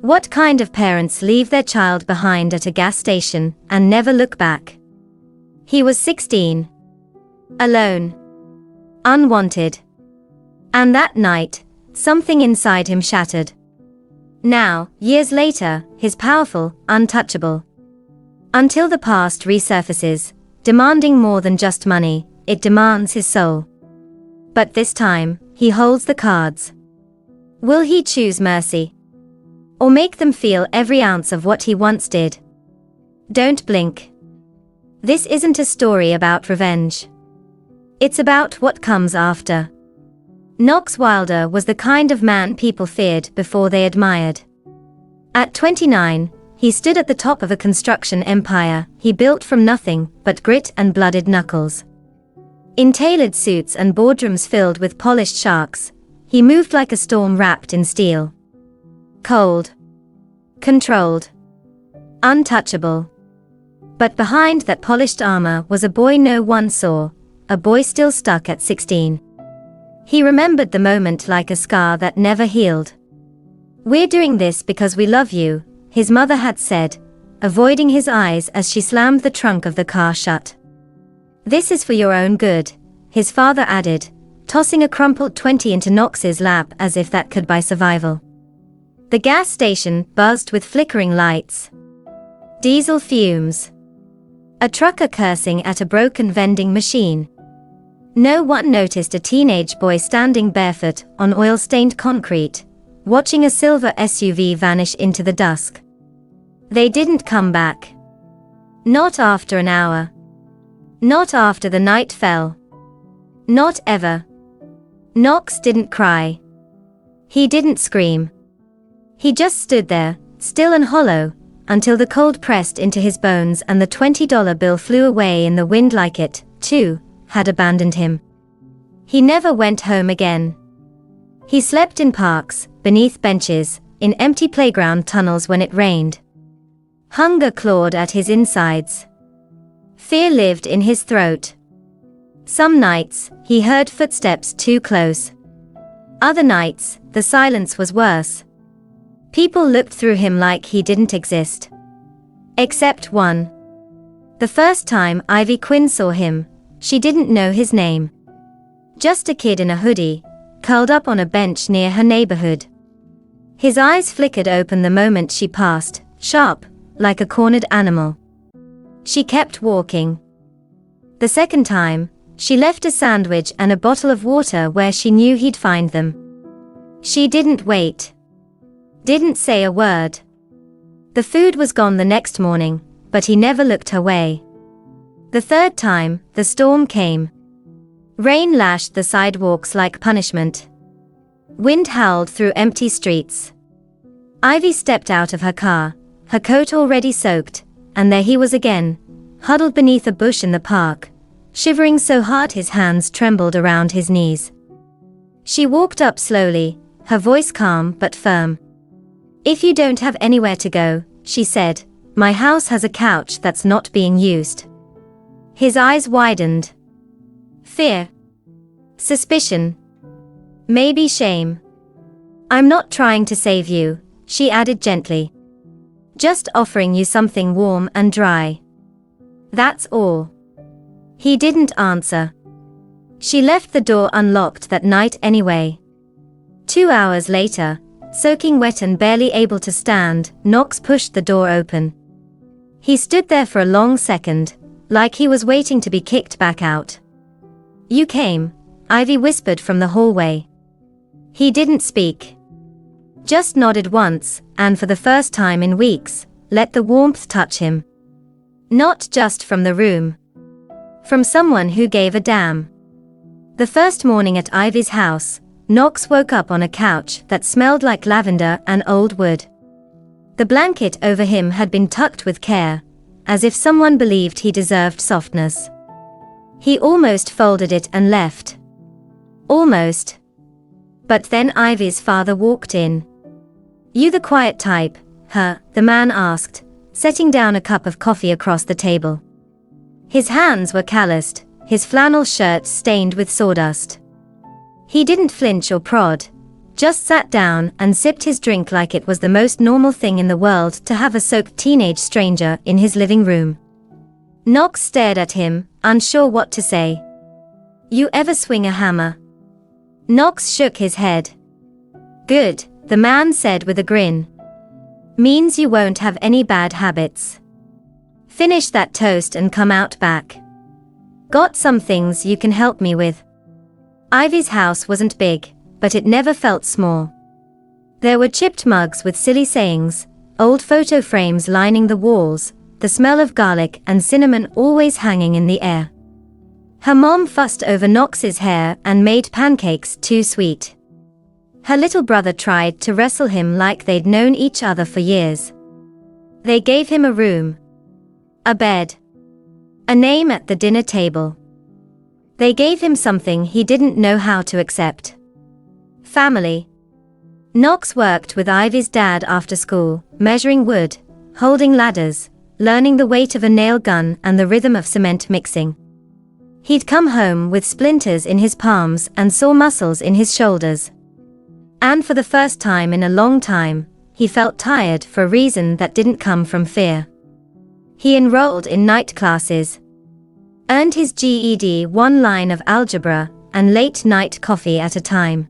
What kind of parents leave their child behind at a gas station and never look back? He was 16. Alone. Unwanted. And that night, something inside him shattered. Now, years later, he's powerful, untouchable. Until the past resurfaces, demanding more than just money, it demands his soul. But this time, he holds the cards. Will he choose mercy? Or make them feel every ounce of what he once did? Don't blink. This isn't a story about revenge. It's about what comes after. Knox Wilder was the kind of man people feared before they admired. At 29, he stood at the top of a construction empire he built from nothing but grit and blooded knuckles. In tailored suits and boardrooms filled with polished sharks, he moved like a storm wrapped in steel. Cold. Controlled. Untouchable. But behind that polished armor was a boy no one saw, a boy still stuck at 16. He remembered the moment like a scar that never healed. "We're doing this because we love you," his mother had said, avoiding his eyes as she slammed the trunk of the car shut. "This is for your own good," his father added, tossing a crumpled 20 into Knox's lap as if that could buy survival. The gas station buzzed with flickering lights. Diesel fumes. A trucker cursing at a broken vending machine. No one noticed a teenage boy standing barefoot on oil-stained concrete, watching a silver SUV vanish into the dusk. They didn't come back. Not after an hour. Not after the night fell. Not ever. Knox didn't cry. He didn't scream. He just stood there, still and hollow, until the cold pressed into his bones and the $20 bill flew away in the wind like it, too, had abandoned him. He never went home again. He slept in parks, beneath benches, in empty playground tunnels when it rained. Hunger clawed at his insides. Fear lived in his throat. Some nights, he heard footsteps too close. Other nights, the silence was worse. People looked through him like he didn't exist. Except one. The first time Ivy Quinn saw him, she didn't know his name. Just a kid in a hoodie, curled up on a bench near her neighborhood. His eyes flickered open the moment she passed, sharp, like a cornered animal. She kept walking. The second time, she left a sandwich and a bottle of water where she knew he'd find them. She didn't wait. Didn't say a word. The food was gone the next morning, but he never looked her way. The third time, the storm came. Rain lashed the sidewalks like punishment. Wind howled through empty streets. Ivy stepped out of her car, her coat already soaked, and there he was again, huddled beneath a bush in the park, shivering so hard his hands trembled around his knees. She walked up slowly, her voice calm but firm. "If you don't have anywhere to go," she said, "my house has a couch that's not being used." His eyes widened. Fear. Suspicion. Maybe shame. "I'm not trying to save you," she added gently. "Just offering you something warm and dry. That's all." He didn't answer. She left the door unlocked that night anyway. 2 hours later, soaking wet and barely able to stand, Knox pushed the door open. He stood there for a long second, like he was waiting to be kicked back out. "You came," Ivy whispered from the hallway. He didn't speak. Just nodded once, and for the first time in weeks, let the warmth touch him. Not just from the room. From someone who gave a damn. The first morning at Ivy's house, Knox woke up on a couch that smelled like lavender and old wood. The blanket over him had been tucked with care, as if someone believed he deserved softness. He almost folded it and left. Almost. But then Ivy's father walked in. "You the quiet type, huh?" the man asked, setting down a cup of coffee across the table. His hands were calloused, his flannel shirt stained with sawdust. He didn't flinch or prod, just sat down and sipped his drink like it was the most normal thing in the world to have a soaked teenage stranger in his living room. Knox stared at him, unsure what to say. "You ever swing a hammer?" Knox shook his head. "Good," the man said with a grin. "Means you won't have any bad habits. Finish that toast and come out back. Got some things you can help me with." Ivy's house wasn't big, but it never felt small. There were chipped mugs with silly sayings, old photo frames lining the walls, the smell of garlic and cinnamon always hanging in the air. Her mom fussed over Knox's hair and made pancakes too sweet. Her little brother tried to wrestle him like they'd known each other for years. They gave him a room, a bed, a name at the dinner table. They gave him something he didn't know how to accept: family. Knox worked with Ivy's dad after school, measuring wood, holding ladders, learning the weight of a nail gun and the rhythm of cement mixing. He'd come home with splinters in his palms and sore muscles in his shoulders. And for the first time in a long time, he felt tired for a reason that didn't come from fear. He enrolled in night classes, earned his GED, one line of algebra, and late-night coffee at a time.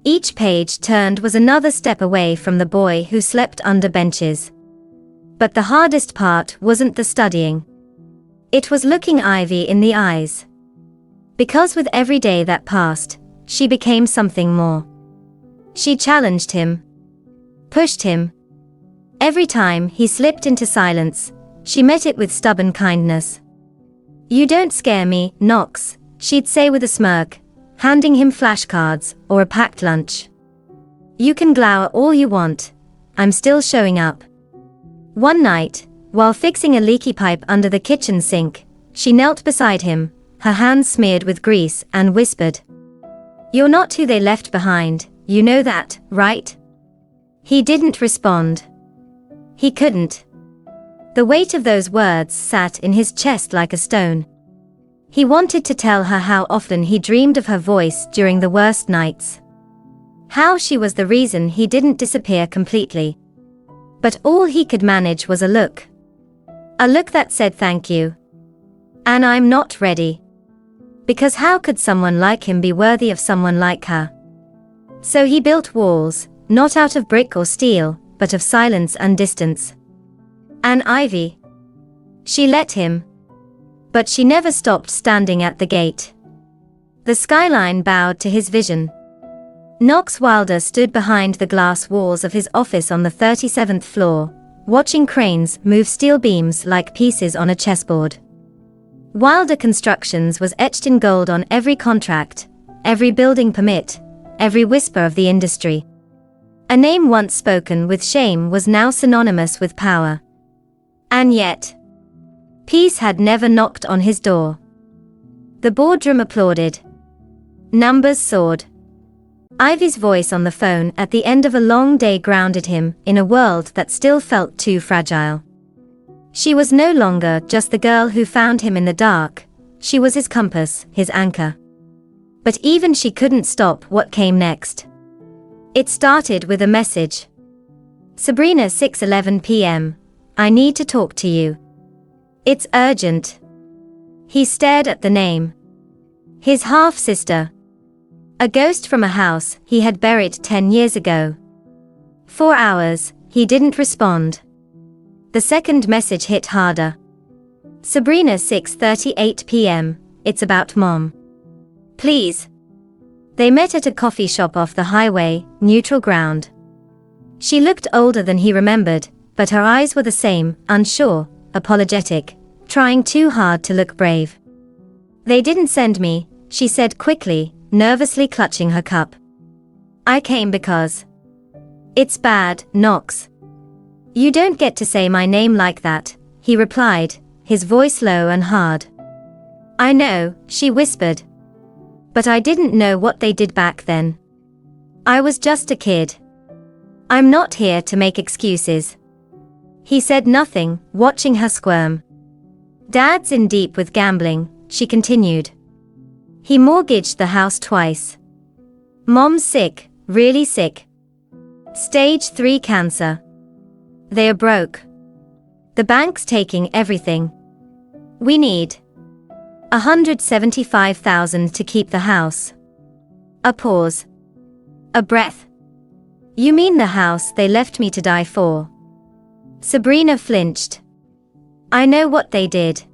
Each page turned was another step away from the boy who slept under benches. But the hardest part wasn't the studying. It was looking Ivy in the eyes. Because with every day that passed, she became something more. She challenged him, pushed him. Every time he slipped into silence, she met it with stubborn kindness. "You don't scare me, Knox," she'd say with a smirk, handing him flashcards or a packed lunch. "You can glower all you want, I'm still showing up." One night, while fixing a leaky pipe under the kitchen sink, she knelt beside him, her hands smeared with grease, and whispered, "You're not who they left behind, you know that, right?" He didn't respond. He couldn't. The weight of those words sat in his chest like a stone. He wanted to tell her how often he dreamed of her voice during the worst nights. How she was the reason he didn't disappear completely. But all he could manage was a look. A look that said thank you. And I'm not ready. Because how could someone like him be worthy of someone like her? So he built walls, not out of brick or steel, but of silence and distance. And Ivy. She let him. But she never stopped standing at the gate. The skyline bowed to his vision. Knox Wilder stood behind the glass walls of his office on the 37th floor, watching cranes move steel beams like pieces on a chessboard. Wilder Constructions was etched in gold on every contract, every building permit, every whisper of the industry. A name once spoken with shame was now synonymous with power. And yet, peace had never knocked on his door. The boardroom applauded. Numbers soared. Ivy's voice on the phone at the end of a long day grounded him in a world that still felt too fragile. She was no longer just the girl who found him in the dark, she was his compass, his anchor. But even she couldn't stop what came next. It started with a message. "Sabrina, 6:11 p.m. I need to talk to you. It's urgent." He stared at the name. His half-sister. A ghost from a house he had buried 10 years ago. 4 hours, he didn't respond. The second message hit harder. "Sabrina, 6:38 p.m. It's about Mom. Please." They met at a coffee shop off the highway, neutral ground. She looked older than he remembered, but her eyes were the same, unsure, apologetic, trying too hard to look brave. "They didn't send me," she said quickly, nervously clutching her cup. "I came because..." "It's bad, Knox. You don't get to say my name like that," he replied, his voice low and hard. "I know," she whispered. "But I didn't know what they did back then. I was just a kid. I'm not here to make excuses." He said nothing, watching her squirm. "Dad's in deep with gambling," she continued. "He mortgaged the house twice. Mom's sick, Really sick. Stage 3 cancer. They are broke. The bank's taking everything. We need $175,000 to keep the house. A pause. A breath. You mean the house they left me to die for? Sabrina flinched. I know what they did.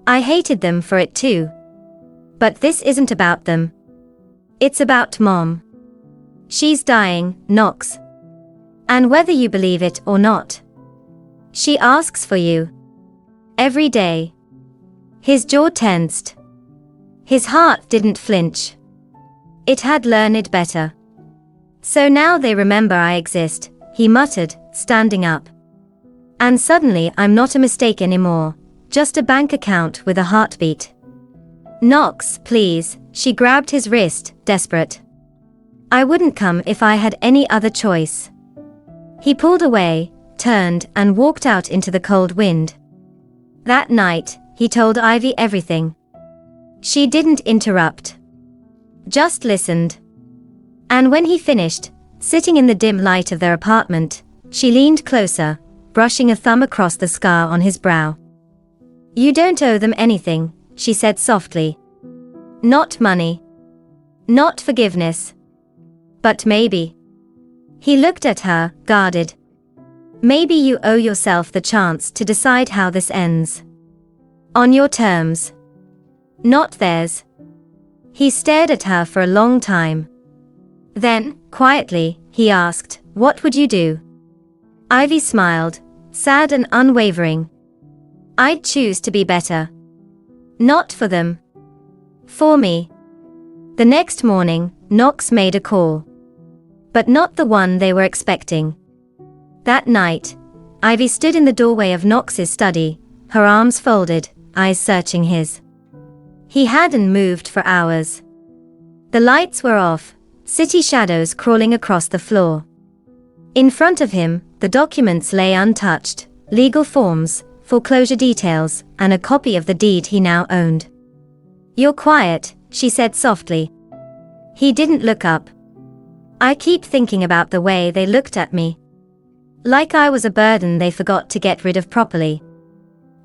I hated them for it too. But this isn't about them. It's about Mom. She's dying, Knox. And whether you believe it or not, she asks for you. Every day. His jaw tensed. His heart didn't flinch. It had learned better. So now they remember I exist, he muttered, standing up. And suddenly I'm not a mistake anymore, just a bank account with a heartbeat. Knox, please, she grabbed his wrist, desperate. I wouldn't come if I had any other choice. He pulled away, turned, and walked out into the cold wind. That night, he told Ivy everything. She didn't interrupt. Just listened. And when he finished, sitting in the dim light of their apartment, she leaned closer, brushing a thumb across the scar on his brow. You don't owe them anything, she said softly. Not money. Not forgiveness. But maybe. He looked at her, guarded. Maybe you owe yourself the chance to decide how this ends. On your terms. Not theirs. He stared at her for a long time. Then, quietly, he asked, what would you do? Ivy smiled, sad and unwavering. I'd choose to be better. Not for them. For me. The next morning, Knox made a call. But not the one they were expecting. That night, Ivy stood in the doorway of Knox's study, her arms folded, eyes searching his. He hadn't moved for hours. The lights were off, city shadows crawling across the floor. In front of him, the documents lay untouched, legal forms, foreclosure details, and a copy of the deed he now owned. You're quiet, she said softly. He didn't look up. I keep thinking about the way they looked at me. Like I was a burden they forgot to get rid of properly.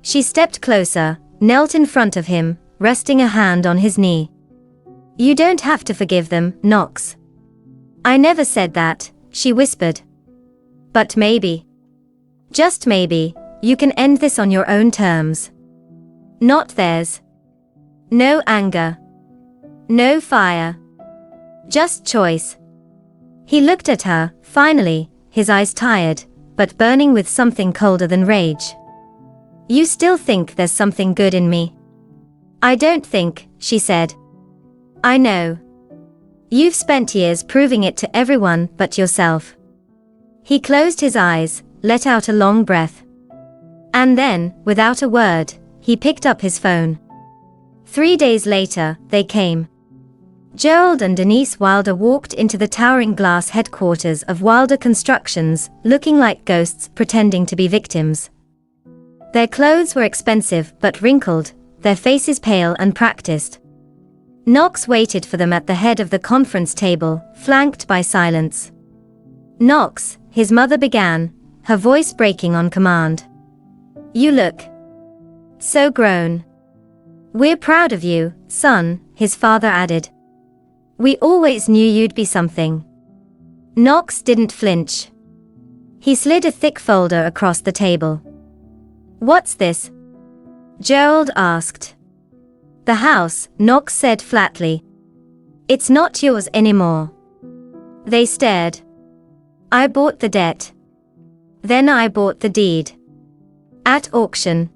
She stepped closer, knelt in front of him, resting a hand on his knee. You don't have to forgive them, Knox. I never said that, she whispered. But maybe. Just maybe, you can end this on your own terms. Not theirs. No anger. No fire. Just choice. He looked at her, finally, his eyes tired, but burning with something colder than rage. You still think there's something good in me? I don't think, she said. I know. You've spent years proving it to everyone but yourself. He closed his eyes, let out a long breath. And then, without a word, he picked up his phone. 3 days later, they came. Gerald and Denise Wilder walked into the towering glass headquarters of Wilder Constructions, looking like ghosts pretending to be victims. Their clothes were expensive but wrinkled, their faces pale and practiced. Knox waited for them at the head of the conference table, flanked by silence. Knox, his mother began, her voice breaking on command. You look so grown. We're proud of you, son, his father added. We always knew you'd be something. Knox didn't flinch. He slid a thick folder across the table. What's this? Gerald asked. The house, Knox said flatly. It's not yours anymore. They stared. I bought the debt. Then I bought the deed. At auction.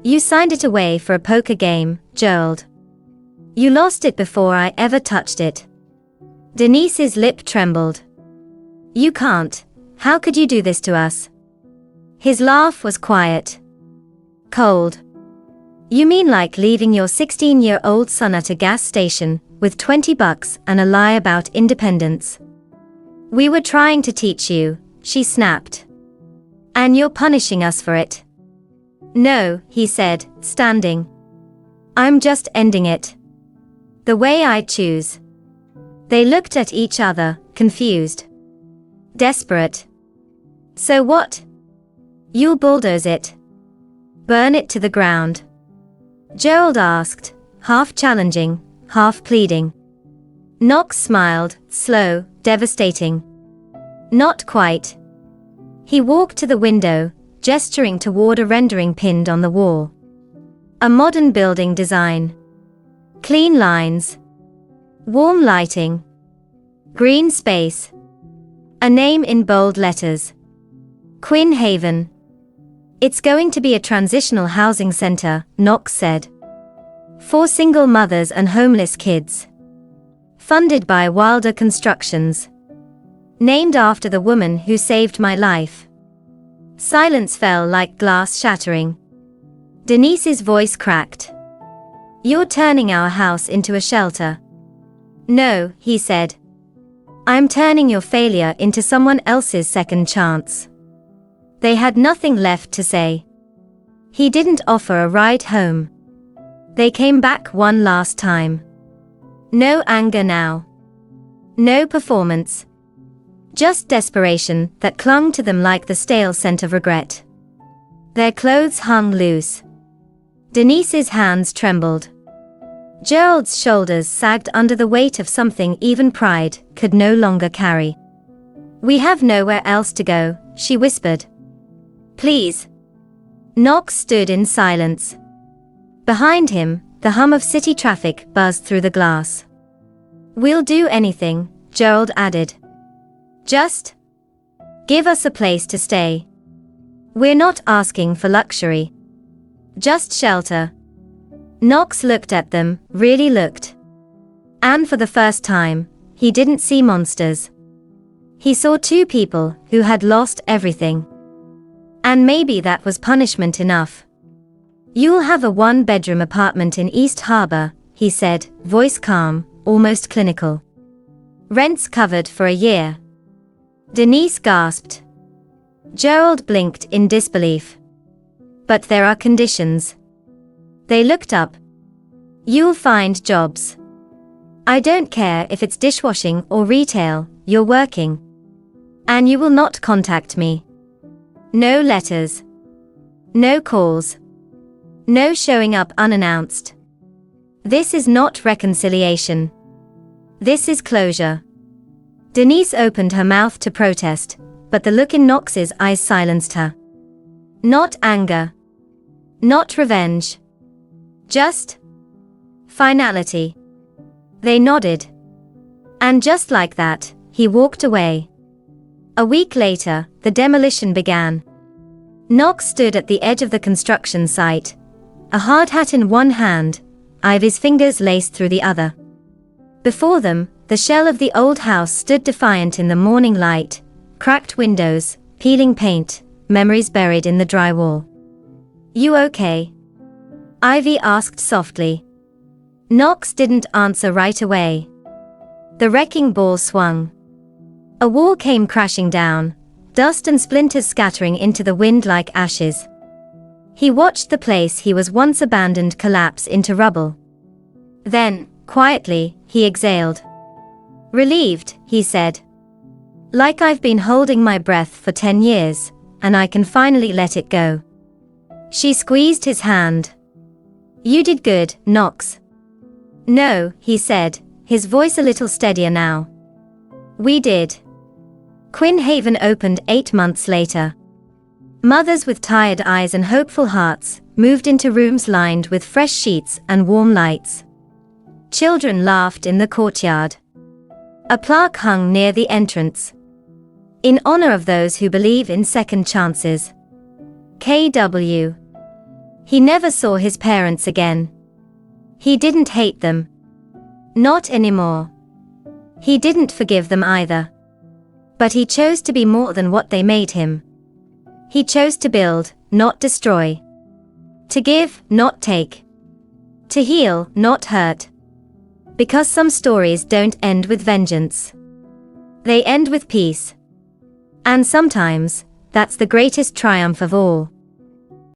You signed it away for a poker game, Gerald. You lost it before I ever touched it. Denise's lip trembled. You can't. How could you do this to us? His laugh was quiet. Cold. You mean like leaving your 16-year-old son at a gas station, with $20 and a lie about independence? We were trying to teach you, she snapped. And you're punishing us for it. No, he said, standing. I'm just ending it. The way I choose. They looked at each other, confused. Desperate. So what? You'll bulldoze it? Burn it to the ground? Gerald asked, half challenging, half pleading. Knox smiled, slow, devastating. Not quite. He walked to the window, gesturing toward a rendering pinned on the wall. A modern building design. Clean lines. Warm lighting. Green space. A name in bold letters. Quinn Haven. It's going to be a transitional housing center, Knox said. For single mothers and homeless kids. Funded by Wilder Constructions. Named after the woman who saved my life. Silence fell like glass shattering. Denise's voice cracked. You're turning our house into a shelter. No, he said. I'm turning your failure into someone else's second chance. They had nothing left to say. He didn't offer a ride home. They came back one last time. No anger now. No performance. Just desperation that clung to them like the stale scent of regret. Their clothes hung loose. Denise's hands trembled. Gerald's shoulders sagged under the weight of something even pride could no longer carry. We have nowhere else to go, she whispered. Please. Knox stood in silence. Behind him, the hum of city traffic buzzed through the glass. We'll do anything, Gerald added. Just give us a place to stay. We're not asking for luxury. Just shelter. Knox looked at them, really looked. And for the first time, he didn't see monsters. He saw two people who had lost everything. And maybe that was punishment enough. You'll have a one-bedroom apartment in East Harbor, he said, voice calm, almost clinical. Rent's covered for a year. Denise gasped. Gerald blinked in disbelief. But there are conditions. They looked up. You'll find jobs. I don't care if it's dishwashing or retail, you're working. And you will not contact me. No letters. No calls. No showing up unannounced. This is not reconciliation. This is closure. Denise opened her mouth to protest, but the look in Knox's eyes silenced her. Not anger. Not revenge. Just finality. They nodded. And just like that, he walked away. A week later, the demolition began. Knox stood at the edge of the construction site, a hard hat in one hand, Ivy's fingers laced through the other. Before them, the shell of the old house stood defiant in the morning light, cracked windows, peeling paint, memories buried in the drywall. You okay? Ivy asked softly. Knox didn't answer right away. The wrecking ball swung. A wall came crashing down, dust and splinters scattering into the wind like ashes. He watched the place he was once abandoned collapse into rubble. Then, quietly, he exhaled. Relieved, he said. Like I've been holding my breath for 10 years, and I can finally let it go. She squeezed his hand. You did good, Knox. No, he said, his voice a little steadier now. We did. Quinn Haven opened 8 months later. Mothers with tired eyes and hopeful hearts moved into rooms lined with fresh sheets and warm lights. Children laughed in the courtyard. A plaque hung near the entrance. In honor of those who believe in second chances. KW. He never saw his parents again. He didn't hate them. Not anymore. He didn't forgive them either. But he chose to be more than what they made him. He chose to build, not destroy. To give, not take. To heal, not hurt. Because some stories don't end with vengeance. They end with peace. And sometimes, that's the greatest triumph of all.